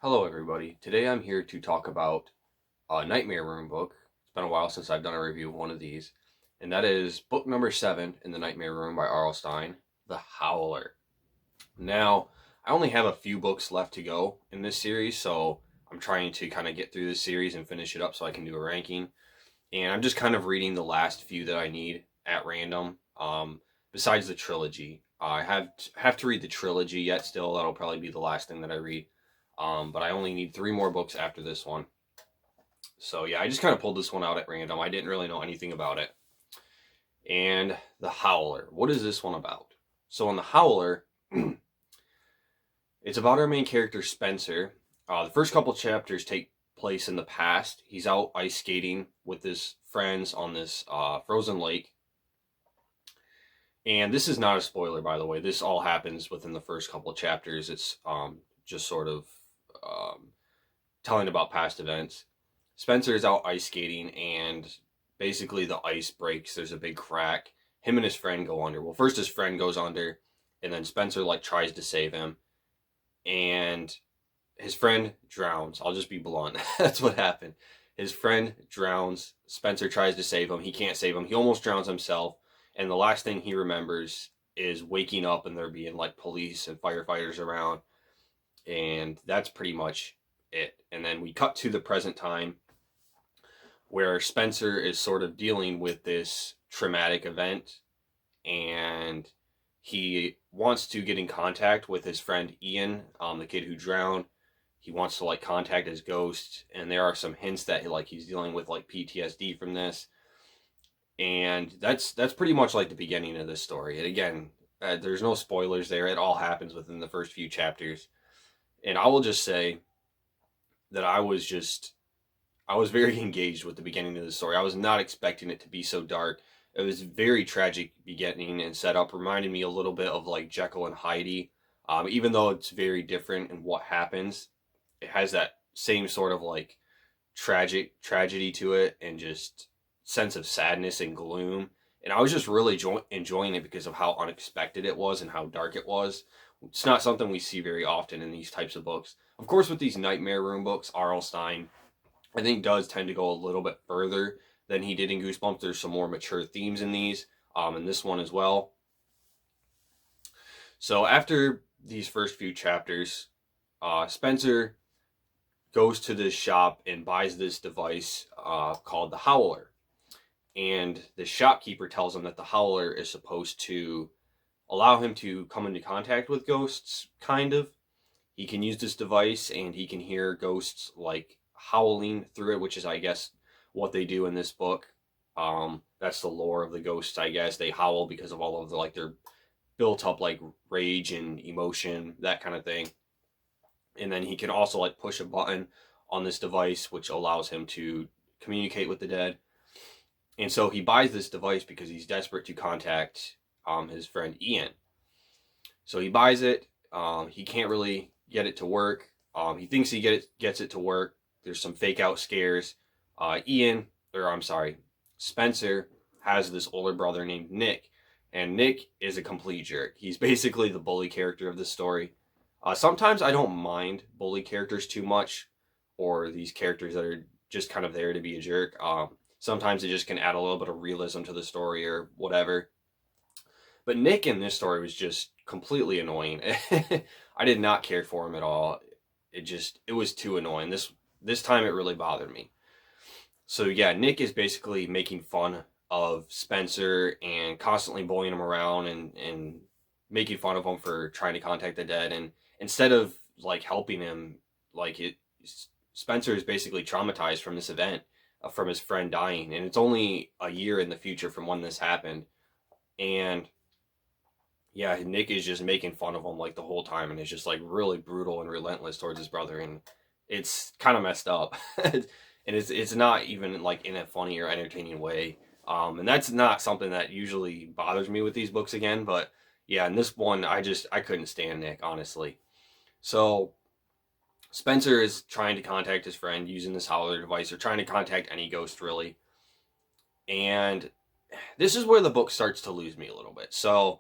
Hello, everybody. Today I'm here to talk about a Nightmare Room book. It's been a while since I've done a review of one of these, and that is book number 7 in the Nightmare Room by R.L. Stine, The Howler. Now, I only have a few books left to go in this series, so I'm trying to kind of get through this series and finish it up so I can do a ranking. And I'm just kind of reading the last few that I need at random. Besides the trilogy, I have to read the trilogy yet. Still, that'll probably be the last thing that I read. But I only need 3 more books after this one. So yeah, I just kind of pulled this one out at random. I didn't really know anything about it. And The Howler. What is this one about? So in The Howler, it's about our main character Spencer. The first couple chapters take place in the past. He's out ice skating with his friends on this frozen lake. And this is not a spoiler, by the way. This all happens within the first couple of chapters. It's just sort of telling about past events. Spencer is out ice skating, and basically the ice breaks. There's a big crack. Him and his friend go under. Well, first his friend goes under, and then Spencer tries to save him, and his friend drowns. I'll just be blunt. That's what happened. His friend drowns. Spencer tries to save him. He can't save him. He almost drowns himself. And the last thing he remembers is waking up and there being police and firefighters around. And that's pretty much it. And then we cut to the present time where Spencer is sort of dealing with this traumatic event, and he wants to get in contact with his friend Ian, the kid who drowned. He wants to contact his ghost, and there are some hints that he's dealing with PTSD from this. And that's pretty much the beginning of this story. And again, there's no spoilers there. It all happens within the first few chapters. And I will just say that I was very engaged with the beginning of the story. I was not expecting it to be so dark. It was very tragic beginning and setup. Reminded me a little bit of Jekyll and Hyde. Even though it's very different in what happens, it has that same sort of tragedy to it, and just sense of sadness and gloom. And I was just really enjoying it because of how unexpected it was and how dark it was. It's not something we see very often in these types of books. Of course, with these Nightmare Room books, R.L. Stine, I think, does tend to go a little bit further than he did in Goosebumps. There's some more mature themes in these, and this one as well. So after these first few chapters, Spencer goes to this shop and buys this device called the Howler. And the shopkeeper tells him that the Howler is supposed to allow him to come into contact with ghosts, kind of. He can use this device, and he can hear ghosts howling through it, which is, I guess, what they do in this book. That's the lore of the ghosts, I guess. They howl because of all of the their built up rage and emotion, that kind of thing. And then he can also push a button on this device, which allows him to communicate with the dead. And so he buys this device because he's desperate to contact his friend Ian. So he buys it. He can't really get it to work. He thinks he gets it to work. There's some fake out scares. Spencer has this older brother named Nick, and Nick is a complete jerk. He's basically the bully character of the story. Sometimes I don't mind bully characters too much, or these characters that are just kind of there to be a jerk. Sometimes it just can add a little bit of realism to the story or whatever. But Nick in this story was just completely annoying. I did not care for him at all. It was too annoying. This time it really bothered me. So yeah, Nick is basically making fun of Spencer and constantly bullying him around and making fun of him for trying to contact the dead. And instead of helping him, Spencer is basically traumatized from this event, from his friend dying. And it's only a year in the future from when this happened. And yeah, Nick is just making fun of him the whole time, and it's just really brutal and relentless towards his brother, and it's kind of messed up. And it's not even in a funny or entertaining way. And that's not something that usually bothers me with these books again, but yeah, in this one I couldn't stand Nick, honestly. So Spencer is trying to contact his friend using this Howler device, or trying to contact any ghost really. And this is where the book starts to lose me a little bit. So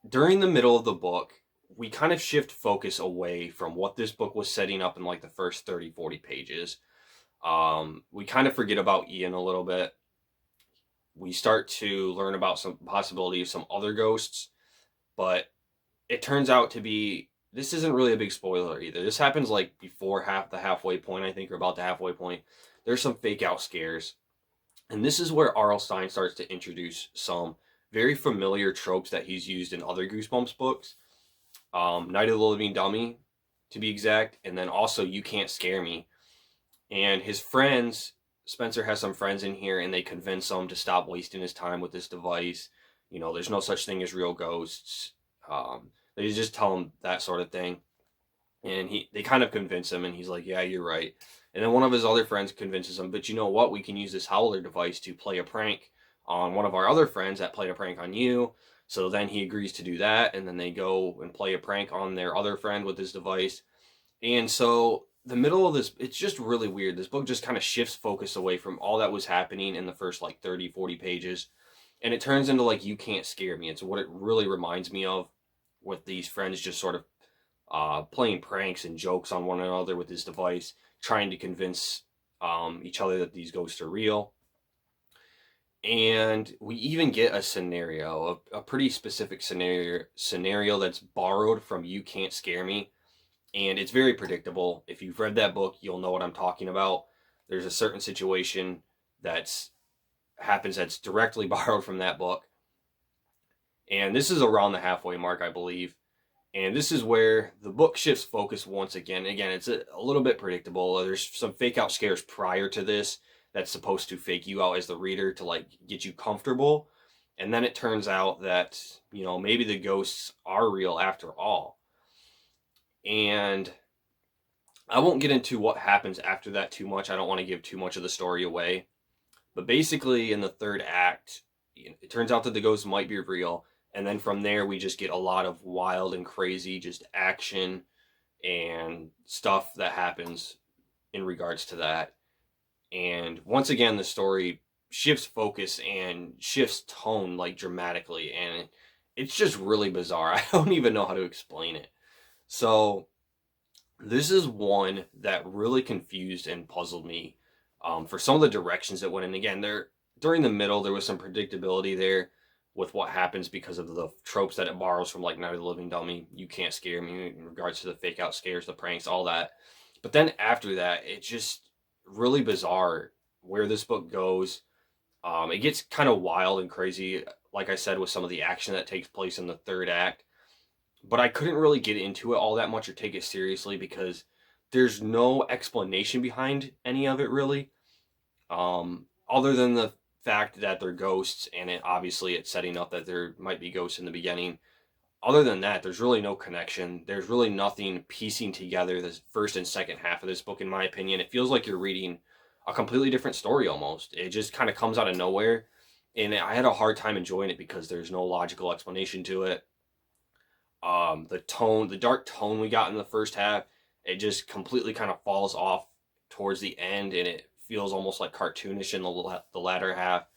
during the middle of the book, we kind of shift focus away from what this book was setting up in like the first 30, 40 pages. We kind of forget about Ian a little bit. We start to learn about some possibility of some other ghosts, but it turns out to be, this isn't really a big spoiler either. This happens like before the halfway point, I think, or about the halfway point. There's some fake out scares. And this is where R.L. Stine starts to introduce some very familiar tropes that he's used in other Goosebumps books. Night of the Living Dummy, to be exact, and then also You Can't Scare Me. And his friends, Spencer has some friends in here, and they convince him to stop wasting his time with this device. You know, there's no such thing as real ghosts. They just tell him that sort of thing. And they kind of convince him, and he's like, yeah, you're right. And then one of his other friends convinces him, but you know what? We can use this Howler device to play a prank on one of our other friends that played a prank on you. So then he agrees to do that, and then they go and play a prank on their other friend with this device. And so the middle of this, it's just really weird. This book just kind of shifts focus away from all that was happening in the first like 30, 40 pages. And it turns into like You Can't Scare Me. It's what it really reminds me of, with these friends just sort of playing pranks and jokes on one another with this device, trying to convince each other that these ghosts are real. And we even get a scenario, a pretty specific scenario that's borrowed from You Can't Scare Me. And it's very predictable. If you've read that book, you'll know what I'm talking about. There's a certain situation that's directly borrowed from that book. And this is around the halfway mark, I believe. And this is where the book shifts focus once again. Again, it's a little bit predictable. There's some fake out scares prior to this that's supposed to fake you out as the reader to like get you comfortable. And then it turns out that, you know, maybe the ghosts are real after all. And I won't get into what happens after that too much. I don't want to give too much of the story away. But basically in the third act, it turns out that the ghosts might be real. And then from there, we just get a lot of wild and crazy just action and stuff that happens in regards to that. And once again, the story shifts focus and shifts tone like dramatically. And it's just really bizarre. I don't even know how to explain it. So this is one that really confused and puzzled me for some of the directions that went in. Again, during the middle, there was some predictability there with what happens because of the tropes that it borrows from, like Night of the Living Dummy, You Can't Scare Me, in regards to the fake out scares, the pranks, all that. But then after that, it's just really bizarre where this book goes. It gets kind of wild and crazy, like I said, with some of the action that takes place in the third act. But I couldn't really get into it all that much or take it seriously because there's no explanation behind any of it, really. Other than the fact that they're ghosts, and obviously it's setting up that there might be ghosts in the beginning. Other than that, there's really no connection. There's really nothing piecing together the first and second half of this book, in my opinion. It feels like you're reading a completely different story almost. It just kind of comes out of nowhere. And I had a hard time enjoying it because there's no logical explanation to it. The dark tone we got in the first half, it just completely kind of falls off towards the end, and it feels almost like cartoonish in the latter half.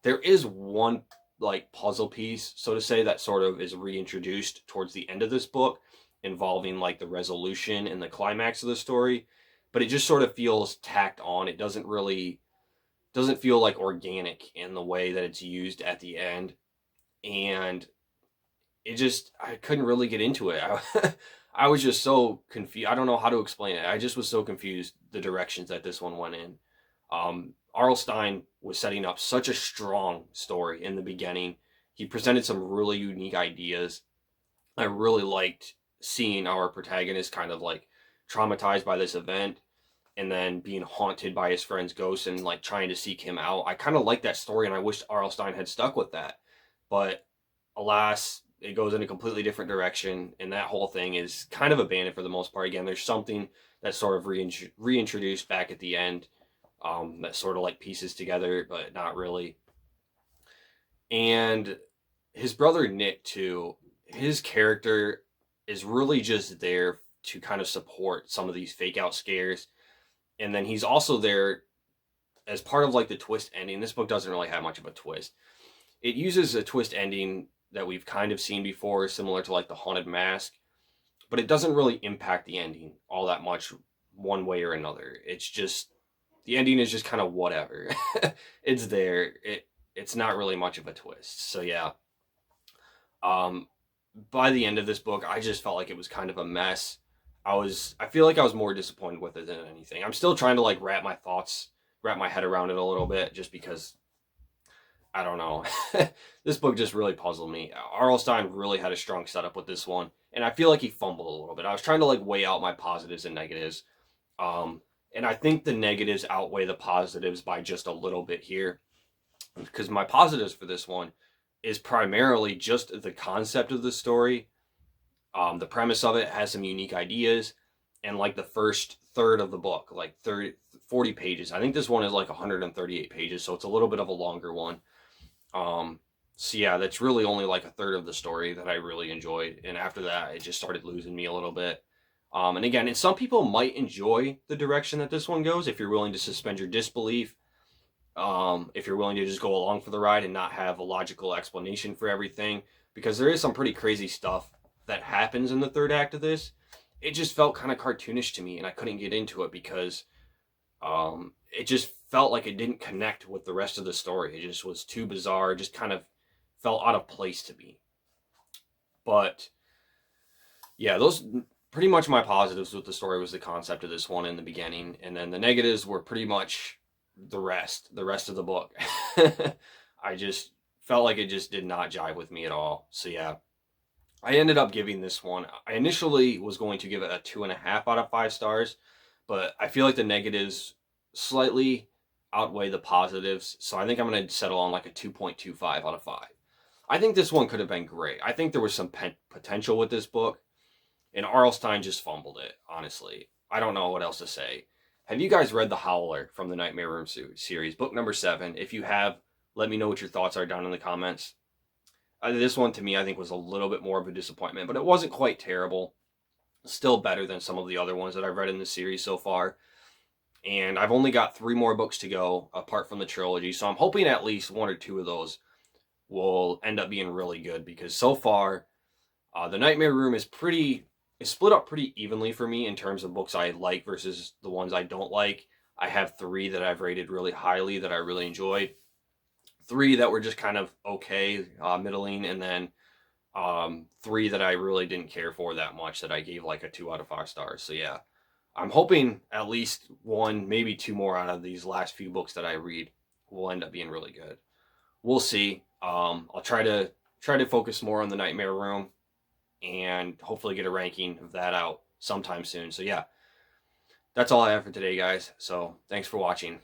There is one like puzzle piece, so to say, that sort of is reintroduced towards the end of this book, involving like the resolution and the climax of the story, but it just sort of feels tacked on. It doesn't feel like organic in the way that it's used at the end, and I couldn't really get into it. I was just so confused. I don't know how to explain it. I just was so confused the directions that this one went in. R.L. Stine was setting up such a strong story in the beginning. He presented some really unique ideas. I really liked seeing our protagonist kind of like traumatized by this event and then being haunted by his friend's ghost and like trying to seek him out. I kind of like that story, and I wish R.L. Stine had stuck with that. But alas, it goes in a completely different direction, and that whole thing is kind of abandoned for the most part. Again, there's something that's sort of reintroduced back at the end that sort of like pieces together, but not really. And his brother Nick, too, his character is really just there to kind of support some of these fake out scares. And then he's also there as part of like the twist ending. This book doesn't really have much of a twist. It uses a twist ending that we've kind of seen before, similar to like The Haunted Mask. but it doesn't really impact the ending all that much one way or another. It's just, the ending is just kind of whatever. It's there. It's not really much of a twist. So yeah. Um, by the end of this book, I just felt like it was kind of a mess. I feel like I was more disappointed with it than anything. I'm still trying to like wrap my head around it a little bit, just because I don't know. This book just really puzzled me. Arlstein really had a strong setup with this one, and I feel like he fumbled a little bit. I was trying to like weigh out my positives and negatives. Um, and I think the negatives outweigh the positives by just a little bit here, because my positives for this one is primarily just the concept of the story. The premise of it has some unique ideas, and like the first third of the book, like 40 pages. I think this one is like 138 pages, so it's a little bit of a longer one. So yeah, that's really only like a third of the story that I really enjoyed, and after that, it just started losing me a little bit. And again, and some people might enjoy the direction that this one goes if you're willing to suspend your disbelief. If you're willing to just go along for the ride and not have a logical explanation for everything, because there is some pretty crazy stuff that happens in the third act of this. It just felt kind of cartoonish to me, and I couldn't get into it because it just felt like it didn't connect with the rest of the story. It just was too bizarre. It just kind of felt out of place to me. But yeah, those pretty much my positives with the story was the concept of this one in the beginning, and then the negatives were pretty much the rest of the book. I just felt like it just did not jive with me at all. So yeah, I ended up giving this one, I initially was going to give it a 2.5 out of 5 stars, but I feel like the negatives slightly outweigh the positives, so I think I'm going to settle on like a 2.25 out of 5. I think this one could have been great. I think there was some potential with this book, and Arlstein just fumbled it, honestly. I don't know what else to say. Have you guys read The Howler from the Nightmare Room series, book number 7? If you have, let me know what your thoughts are down in the comments. This one, to me, I think was a little bit more of a disappointment, but it wasn't quite terrible. Still better than some of the other ones that I've read in the series so far. And I've only got 3 more books to go, apart from the trilogy, so I'm hoping at least 1 or 2 of those will end up being really good, because so far, the Nightmare Room is split up pretty evenly for me in terms of books I like versus the ones I don't like. I have 3 that I've rated really highly that I really enjoyed. 3 that were just kind of okay, middling, and then 3 that I really didn't care for that much that I gave like a 2 out of 5 stars. So yeah, I'm hoping at least 1, maybe 2 more out of these last few books that I read will end up being really good. We'll see. I'll try to focus more on the Nightmare Room, and hopefully get a ranking of that out sometime soon. So yeah, that's all I have for today, guys. So thanks for watching.